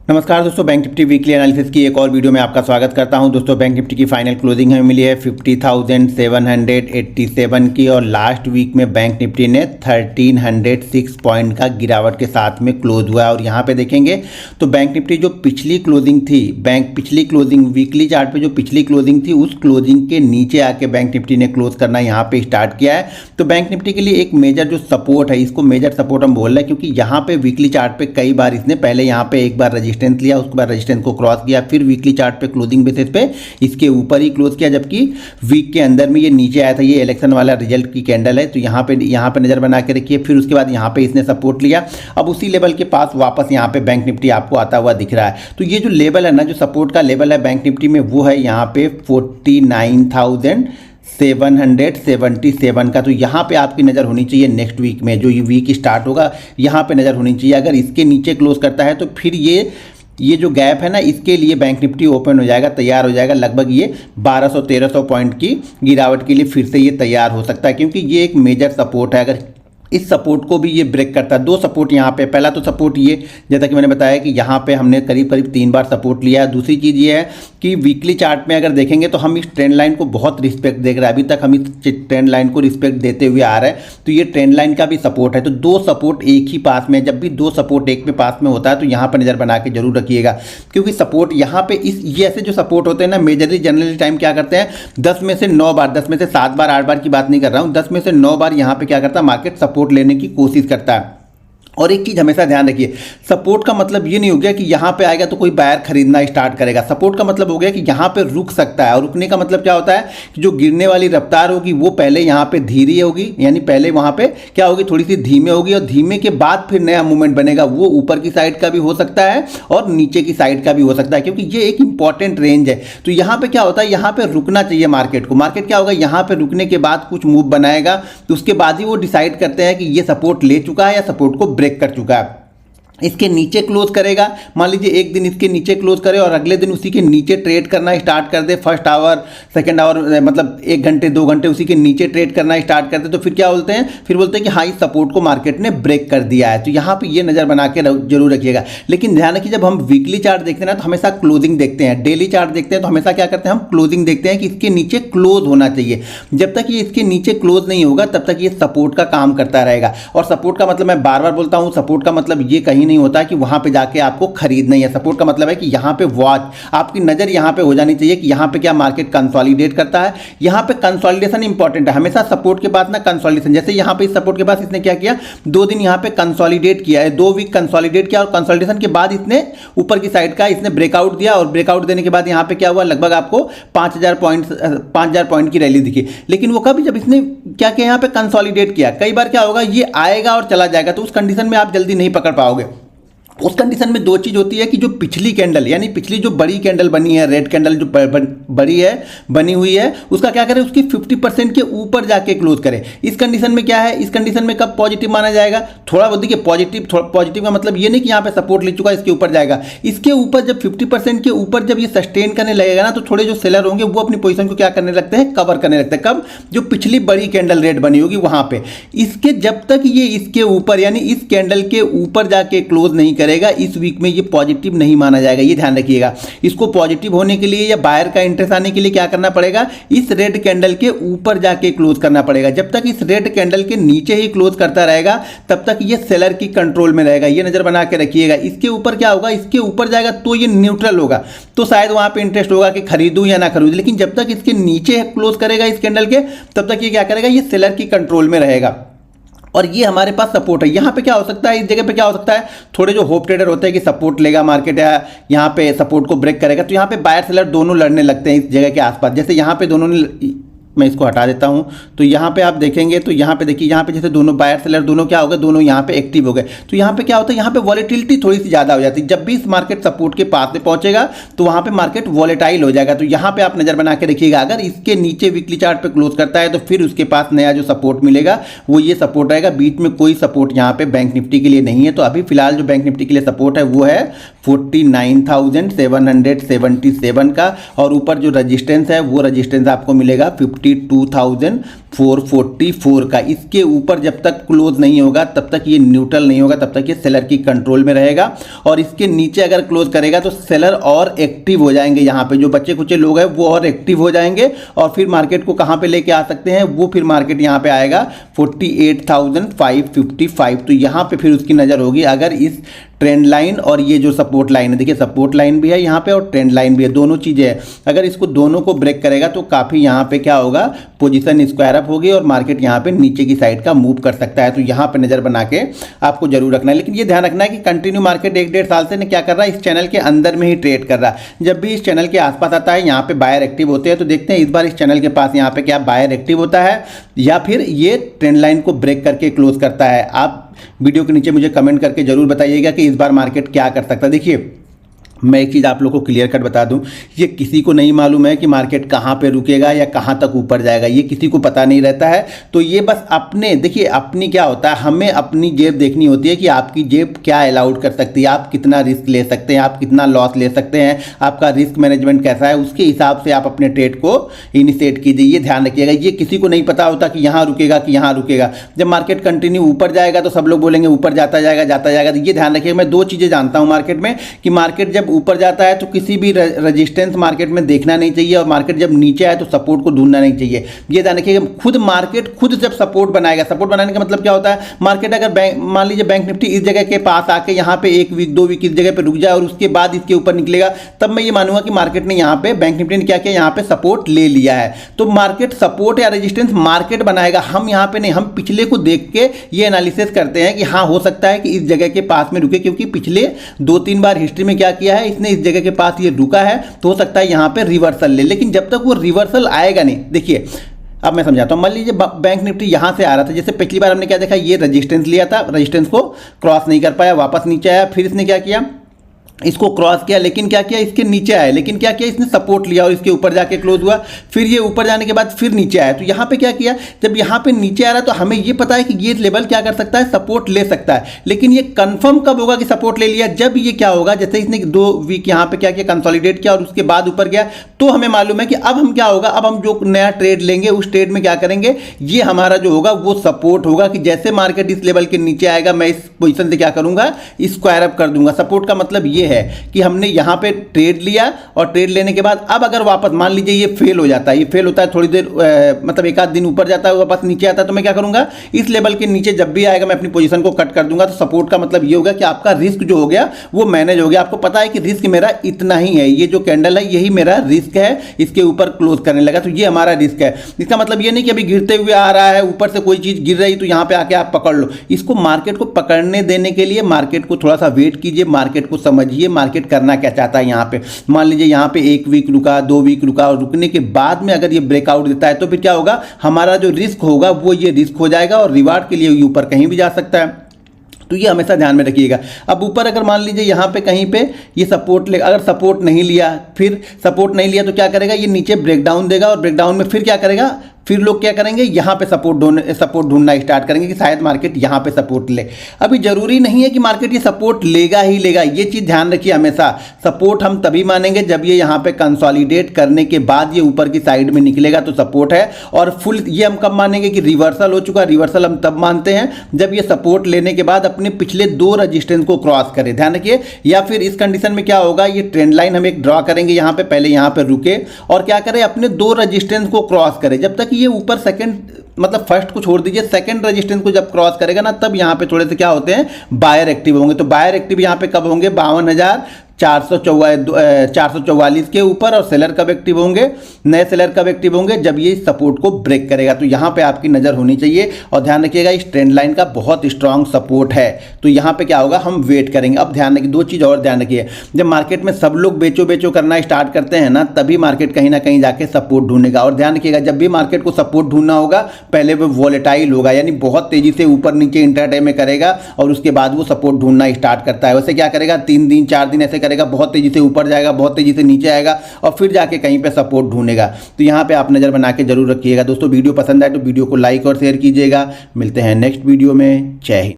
नमस्कार दोस्तों, bank Nifty weekly analysis की एक और वीडियो में आपका स्वागत करता हूं। दोस्तों बैंक निफ्टी की फाइनल क्लोजिंग हमें मिली है 50,787 की और लास्ट वीक में बैंक निफ्टी ने 1306 पॉइंट का गिरावट के साथ में क्लोज हुआ है। और यहां पे देखेंगे तो बैंक निफ्टी जो पिछली क्लोजिंग थी, पिछली क्लोजिंग वीकली चार्ट पे जो पिछली क्लोजिंग थी उस क्लोजिंग के नीचे आके बैंक निफ्टी ने क्लोज करना यहाँ पे स्टार्ट किया है। तो बैंक निफ्टी के लिए एक मेजर जो सपोर्ट है, इसको मेजर सपोर्ट हम बोल रहे हैं क्योंकि यहाँ पे वीकली चार्ट पे कई बार इसने पहले यहाँ पे एक बार रजिस्टेंस लिया, उसके बाद रजिस्टेंस को क्रॉस किया, फिर वीकली चार्ट पे क्लोजिंग बेसिस पे इसके ऊपर ही क्लोज किया, जबकि वीक के अंदर में ये नीचे आया था। ये इलेक्शन वाला रिजल्ट की कैंडल है, तो यहाँ पे नजर बना के रखिए। फिर उसके बाद यहाँ पे इसने सपोर्ट लिया, अब उसी लेवल के पास वापस यहाँ पे बैंक निफ्टी आपको आता हुआ दिख रहा है। तो ये जो लेवल है ना, जो सपोर्ट का लेवल है बैंक निफ्टी में, वो है यहाँ पे 49,777 का। तो यहाँ पे आपकी नज़र होनी चाहिए नेक्स्ट वीक में, जो ये वीक स्टार्ट होगा यहाँ पे नज़र होनी चाहिए। अगर इसके नीचे क्लोज करता है तो फिर ये जो गैप है ना, इसके लिए बैंक निफ्टी ओपन हो जाएगा, तैयार हो जाएगा। लगभग ये 1200-1300 पॉइंट की गिरावट के लिए फिर से ये तैयार हो सकता है, क्योंकि ये एक मेजर सपोर्ट है। अगर इस सपोर्ट को भी ये ब्रेक करता है, दो सपोर्ट यहाँ पे, पहला तो सपोर्ट ये, जैसा कि मैंने बताया कि यहाँ पे हमने करीब 3 बार सपोर्ट लिया है। दूसरी चीज़ ये है कि वीकली चार्ट में अगर देखेंगे तो हम इस ट्रेंड लाइन को बहुत रिस्पेक्ट देख रहे हैं, अभी तक हम इस ट्रेंड लाइन को रिस्पेक्ट देते हुए आ रहे हैं। तो ये ट्रेंड लाइन का भी सपोर्ट है। तो दो सपोर्ट एक ही पास में, जब भी दो सपोर्ट एक में पास में होता है तो यहाँ पर नज़र बना के जरूर रखिएगा, क्योंकि सपोर्ट यहाँ पे ये ऐसे जो सपोर्ट होते हैं ना, मेजरली जनरली टाइम क्या करते हैं, 10 में से 9 बार, 10 में से 7 बार 8 बार की बात नहीं कर रहा हूँ, 10 में से 9 बार यहाँ पे क्या करता है, मार्केट सपोर्ट लेने की कोशिश करता है। और एक चीज़ हमेशा ध्यान रखिए, सपोर्ट का मतलब ये नहीं हो गया कि यहाँ पे आएगा तो कोई बायर खरीदना स्टार्ट करेगा। सपोर्ट का मतलब हो गया कि यहाँ पे रुक सकता है, और रुकने का मतलब क्या होता है कि जो गिरने वाली रफ्तार होगी वो पहले यहाँ पे धीरे होगी, यानी पहले वहाँ पे क्या होगी, थोड़ी सी धीमे होगी, और धीमे के बाद फिर नया मूवमेंट बनेगा। वो ऊपर की साइड का भी हो सकता है और नीचे की साइड का भी हो सकता है, क्योंकि ये एक इंपॉर्टेंट रेंज है। तो यहाँ पे क्या होता है, यहाँ पे रुकना चाहिए मार्केट को। मार्केट क्या होगा, यहाँ पे रुकने के बाद कुछ मूव बनाएगा, तो उसके बाद ही वो डिसाइड करते हैं कि ये सपोर्ट ले चुका है या सपोर्ट को ब्रेक कर चुका है। इसके नीचे क्लोज करेगा, मान लीजिए एक दिन इसके नीचे क्लोज करे और अगले दिन उसी के नीचे ट्रेड करना स्टार्ट कर दे, फर्स्ट आवर सेकंड आवर, मतलब 1 घंटे 2 घंटे उसी के नीचे ट्रेड करना स्टार्ट कर दे, तो फिर क्या बोलते हैं, फिर बोलते हैं कि हाँ इस सपोर्ट को मार्केट ने ब्रेक कर दिया है। तो यहाँ पे ये नज़र बना के जरूर रखिएगा। लेकिन ध्यान रखिए, जब हम वीकली चार्ट देखते हैं ना तो हमेशा क्लोजिंग देखते हैं, डेली चार्ट देखते हैं तो हमेशा क्या करते हैं, हम क्लोजिंग देखते हैं कि इसके नीचे क्लोज होना चाहिए। जब तक ये इसके नीचे क्लोज नहीं होगा तब तक ये सपोर्ट का काम करता रहेगा। और सपोर्ट का मतलब मैं बार बार बोलता हूँ, सपोर्ट का मतलब ये कहीं नहीं होता कि वहां पे जाके आपको खरीदना ही है। सपोर्ट का मतलब है कि यहां पे वॉच, आपकी नजर यहां पे हो जानी चाहिए कि यहां पे क्या मार्केट कंसोलिडेट करता है। यहां पे कंसोलिडेशन इंपॉर्टेंट है, हमेशा सपोर्ट के बाद ना कंसोलिडेशन। जैसे यहां पे इस सपोर्ट के बाद इसने क्या किया, 2 दिन यहां पे कंसोलिडेट किया है, 2 वीक कंसोलिडेट किया, और कंसोलिडेशन के बाद इसने ऊपर की साइड का इसने ब्रेकआउट दिया, और ब्रेकआउट देने के बाद यहां पे क्या हुआ, लगभग आपको 5000 पॉइंट की रैली दिखी। लेकिन वो कभी, जब इसने क्या किया, यहां पे कंसोलिडेट किया। कई बार क्या होगा, ये आएगा और चला जाएगा, तो उस कंडीशन में आप जल्दी नहीं पकड़ पाओगे। उस कंडीशन में 2 चीज़ होती है कि जो पिछली कैंडल, यानी पिछली जो बड़ी कैंडल बनी है, रेड कैंडल जो बड़ी है, बनी हुई है, उसका क्या करें, उसकी 50% के ऊपर जाके क्लोज करें। इस कंडीशन में क्या है, इस कंडीशन में कब पॉजिटिव माना जाएगा, थोड़ा बहुत देखिए पॉजिटिव का मतलब ये नहीं कि यहाँ पे सपोर्ट ले चुका है इसके ऊपर जाएगा। इसके ऊपर जब 50% के ऊपर जब ये सस्टेन करने लगेगा ना, तो थोड़े जो सेलर होंगे वो अपनी पोजीशन को क्या करने लगते हैं, कवर करने लगते हैं। कब, जो पिछली बड़ी कैंडल रेड बनी होगी वहां पे। इसके जब तक ये इसके ऊपर, यानी इस कैंडल के ऊपर जाके क्लोज नहीं करेगा, इस वीक में ये पॉजिटिव नहीं माना जाएगा। ये ध्यान रखिएगा। इसको पॉजिटिव होने के लिए या बायर का इंटरेस्ट आने के लिए क्या करना पड़ेगा, इस रेड कैंडल के ऊपर जाके क्लोज करना पड़ेगा। जब तक इस रेड कैंडल के नीचे ही क्लोज करता रहेगा तब तक ये सेलर की कंट्रोल में रहेगा। ये नजर बना के रखिएगा। इसके ऊपर क्या होगा, इसके ऊपर जाएगा तो ये न्यूट्रल होगा, तो शायद वहां पे इंटरेस्ट होगा कि खरीदूं या ना खरीदूं। लेकिन जब तक इसके नीचे क्लोज करेगा इस कैंडल के, तब तक ये क्या करेगा, ये सेलर की कंट्रोल में रहेगा। और ये हमारे पास सपोर्ट है। यहाँ पे क्या हो सकता है, इस जगह पे क्या हो सकता है, थोड़े जो होप ट्रेडर होते हैं कि सपोर्ट लेगा मार्केट या यहाँ पे सपोर्ट को ब्रेक करेगा, तो यहाँ पे बायर सेलर दोनों लड़ने लगते हैं इस जगह के आसपास। जैसे यहाँ पे दोनों ने, मैं इसको हटा देता हूँ, तो यहाँ पे आप देखेंगे तो यहाँ पे देखिए, यहाँ पे जैसे दोनों बायर सेलर दोनों क्या हो गए, दोनों यहाँ पे एक्टिव हो गए। तो यहाँ पे क्या होता है, यहाँ पे वॉलेटिलिटी थोड़ी सी ज़्यादा हो जाती है। जब भी इस मार्केट सपोर्ट के पास में पहुँचेगा तो वहाँ पे मार्केट वॉलेटाइल हो जाएगा। तो यहाँ पे आप नज़र बना के रखिएगा। अगर इसके नीचे वीकली चार्ट पे क्लोज करता है तो फिर उसके पास नया जो सपोर्ट मिलेगा वो ये सपोर्ट रहेगा। बीच में कोई सपोर्ट यहाँ पे बैंक निफ्टी के लिए नहीं है। तो अभी फिलहाल जो बैंक निफ्टी के लिए सपोर्ट है वो है 49,777 का, और ऊपर जो रजिस्टेंस है वो रजिस्टेंस आपको मिलेगा 52,444 का, इसके ऊपर जब तक क्लोज नहीं होगा तब तक ये न्यूट्रल नहीं होगा, तब तक ये सेलर की कंट्रोल में रहेगा। और इसके नीचे अगर क्लोज करेगा तो सेलर और एक्टिव हो जाएंगे, यहाँ पे जो बच्चे कुछ लोग हैं वो और एक्टिव हो जाएंगे और फिर मार्केट को कहाँ पे लेके आ सकते हैं, वो फिर मार्केट यहाँ पे आएगा 48,555। तो यहाँ पे फिर उसकी नज़र होगी अगर इस ट्रेंड लाइन और ये जो सपोर्ट लाइन है, देखिए सपोर्ट लाइन भी है यहाँ पे और ट्रेंड लाइन भी है, दोनों चीज़ें हैं। अगर इसको दोनों को ब्रेक करेगा तो काफ़ी यहाँ पे क्या होगा, पोजीशन स्क्वायर अप होगी और मार्केट यहाँ पे नीचे की साइड का मूव कर सकता है। तो यहाँ पे नज़र बना के आपको जरूर रखना है। लेकिन ये ध्यान रखना है कि कंटिन्यू मार्केट 1-1.5 साल से क्या कर रहा है, इस चैनल के अंदर में ही ट्रेड कर रहा है। जब भी इस चैनल के आसपास आता है यहाँ पे बायर एक्टिव होते हैं। तो देखते हैं इस बार इस चैनल के पास यहाँ पे क्या बायर एक्टिव होता है या फिर ये ट्रेंड लाइन को ब्रेक करके क्लोज करता है। आप वीडियो के नीचे मुझे कमेंट करके जरूर बताइएगा कि इस बार मार्केट क्या कर सकता है। देखिए मैं एक चीज़ आप लोगों को क्लियर कट बता दूं, ये किसी को नहीं मालूम है कि मार्केट कहाँ पे रुकेगा या कहाँ तक ऊपर जाएगा, ये किसी को पता नहीं रहता है। तो ये बस अपने देखिए, अपनी क्या होता है, हमें अपनी जेब देखनी होती है कि आपकी जेब क्या अलाउड कर सकती है, आप कितना रिस्क ले सकते हैं, आप कितना लॉस ले सकते हैं, आपका रिस्क मैनेजमेंट कैसा है, उसके हिसाब से आप अपने ट्रेड को इनिशिएट कीजिए। ये ध्यान रखिएगा, ये किसी को नहीं पता होता कि यहाँ रुकेगा कि यहाँ रुकेगा। जब मार्केट कंटिन्यू ऊपर जाएगा तो सब लोग बोलेंगे ऊपर जाता जाएगा जाता जाएगा। तो ये ध्यान रखिएगा, मैं 2 चीज़ें जानता हूँ मार्केट में कि मार्केट जब ऊपर जाता है तो किसी भी रेजिस्टेंस मार्केट में देखना नहीं चाहिए और मार्केट जब नीचे आए तो सपोर्ट को ढूंढना नहीं चाहिए। ये ध्यान रखिए, खुद मार्केट खुद जब सपोर्ट बनाएगा, सपोर्ट बनाने का मतलब क्या होता है, मार्केट अगर मान लीजिए बैंक निफ्टी इस जगह के पास आके यहाँ पे 1 वीक 2 वीक इस जगह पे रुक जाए और उसके बाद इसके ऊपर निकलेगा, तब मैं ये मानूंगा कि मार्केट ने यहाँ पे बैंक निफ्टी ने क्या किया, यहाँ पे सपोर्ट ले लिया है। तो मार्केट सपोर्ट या रेजिस्टेंस मार्केट बनाएगा, हम यहाँ पे नहीं, हम पिछले को देख के ये एनालिसिस करते हैं कि हाँ हो सकता है कि इस जगह के पास में रुके, क्योंकि पिछले 2-3 बार हिस्ट्री में क्या किया है इसने, इस जगह के पास ये रुका है तो हो सकता है यहां पे रिवर्सल ले। लेकिन जब तक वो रिवर्सल आएगा नहीं, देखिए अब मैं समझाता हूं। मान लीजिए बैंक निफ्टी यहां से आ रहा था, जैसे पिछली बार हमने क्या देखा, ये रेजिस्टेंस लिया था, रेजिस्टेंस को क्रॉस नहीं कर पाया, वापस नीचे आया, फिर इसने क्या किया, इसको क्रॉस किया, लेकिन क्या किया, इसके नीचे आया, लेकिन क्या किया, इसने सपोर्ट लिया और इसके ऊपर जाके क्लोज हुआ, फिर ये ऊपर जाने के बाद फिर नीचे आया। तो यहाँ पे क्या किया, जब यहाँ पे नीचे आ रहा है तो हमें ये पता है कि ये लेवल क्या कर सकता है, सपोर्ट ले सकता है। लेकिन ये कंफर्म कब होगा कि सपोर्ट ले लिया, जब ये क्या होगा, जैसे इसने 2 वीक यहाँ पे क्या किया, कंसोलिडेट किया और उसके बाद ऊपर गया, तो हमें मालूम है कि अब हम क्या होगा, अब हम जो नया ट्रेड लेंगे उस ट्रेड में क्या करेंगे, ये हमारा जो होगा वो सपोर्ट होगा कि जैसे मार्केट इस लेवल के नीचे आएगा मैं इस पोजीशन से क्या करूंगा, स्क्वायर अप कर दूंगा। सपोर्ट का मतलब ये है कि हमने यहां पे ट्रेड लिया और ट्रेड लेने के बाद अब अगर वापस मान लीजिए ये फेल हो जाता है, ये फेल होता है थोड़ी देर मतलब 1 आध दिन ऊपर जाता है वापस नीचे आता है, तो मैं क्या करूंगा, इस लेवल के नीचे जब भी आएगा मैं अपनी पोजीशन को कट कर दूंगा। तो सपोर्ट का मतलब ये होगा कि आपका रिस्क जो हो गया वो मैनेज हो गया, आपको पता है कि रिस्क मेरा इतना ही है, ये जो कैंडल है यही मेरा रिस्क है, इसके ऊपर क्लोज करने लगा तो ये हमारा रिस्क है। इसका मतलब ये नहीं कि अभी गिरते हुए आ रहा है, ऊपर से कोई चीज गिर रही तो यहां पे आके आप पकड़ लो। इसको मार्केट को पकड़ने देने के लिए मार्केट को थोड़ा सा वेट कीजिए, मार्केट को समझिए, मार्केट करना क्या चाहता है। यहाँ पे मान लीजिए यहाँ पे 1 वीक रुका, 2 वीक रुका और रुकने के बाद में अगर ये ब्रेकआउट देता है तो फिर क्या होगा, हमारा जो रिस्क होगा वो ये रिस्क हो जाएगा और रिवार्ड के लिए ये ऊपर कहीं भी जा सकता है। तो ये हमेशा ध्यान में रखिएगा। अब ऊपर अगर मान लीजिए यहाँ पे कहीं पे ये सपोर्ट ले, अगर सपोर्ट नहीं लिया, फिर सपोर्ट नहीं लिया तो क्या करेगा, ये नीचे ब्रेकडाउन देगा और ब्रेकडाउन में फिर क्या करेगा, फिर लोग क्या करेंगे, यहाँ पे सपोर्ट ढूंढना स्टार्ट करेंगे कि शायद मार्केट यहाँ पे सपोर्ट ले। अभी जरूरी नहीं है कि मार्केट ये सपोर्ट लेगा ही लेगा, ये चीज़ ध्यान रखिए हमेशा। सपोर्ट हम तभी मानेंगे जब ये यहाँ पे कंसोलिडेट करने के बाद ये ऊपर की साइड में निकलेगा तो सपोर्ट है, और फुल ये हम कब मानेंगे कि रिवर्सल हो चुका। रिवर्सल हम तब मानते हैं जब ये सपोर्ट लेने के बाद अपने पिछले 2 रजिस्टेंस को क्रॉस करे, ध्यान रखिए। या फिर इस कंडीशन में क्या होगा, ये ट्रेंड लाइन हम एक ड्रॉ करेंगे यहाँ पे, पहले यहाँ पे रुके और क्या करें, अपने 2 रजिस्टेंस को क्रॉस करे। जब तक ये ऊपर सेकंड मतलब फर्स्ट को छोड़ दीजिए, सेकंड रेजिस्टेंस को जब क्रॉस करेगा ना, तब यहाँ पे थोड़े से क्या होते हैं, बायर एक्टिव होंगे। तो बायर एक्टिव यहाँ पे कब होंगे, 52,444 के ऊपर, और सेलर कब एक्टिव होंगे, नए सेलर कब एक्टिव होंगे, जब ये सपोर्ट को ब्रेक करेगा। तो यहाँ पे आपकी नज़र होनी चाहिए और ध्यान रखिएगा इस ट्रेंड लाइन का बहुत स्ट्रांग सपोर्ट है। तो यहाँ पे क्या होगा, हम वेट करेंगे। अब ध्यान रखिए 2 चीज़ और ध्यान रखिए, जब मार्केट में सब लोग बेचो करना स्टार्ट करते हैं ना, तभी मार्केट कहीं ना कहीं जाके सपोर्ट ढूंढेगा। और ध्यान रखिएगा जब भी मार्केट को सपोर्ट ढूंढना होगा, पहले वो वॉलेटाइल होगा, यानी बहुत तेजी से ऊपर नीचे इंट्राडे में करेगा और उसके बाद वो सपोर्ट ढूंढना स्टार्ट करता है। वैसे क्या करेगा, 3 दिन 4 दिन ऐसे करेगा, बहुत तेजी से ऊपर जाएगा, बहुत तेजी से नीचे आएगा और फिर जाके कहीं पे सपोर्ट ढूंढेगा। तो यहाँ पे आप नज़र बना के जरूर रखिएगा। दोस्तों वीडियो पसंद आए तो वीडियो को लाइक और शेयर कीजिएगा। मिलते हैं नेक्स्ट वीडियो में। जय हिंद।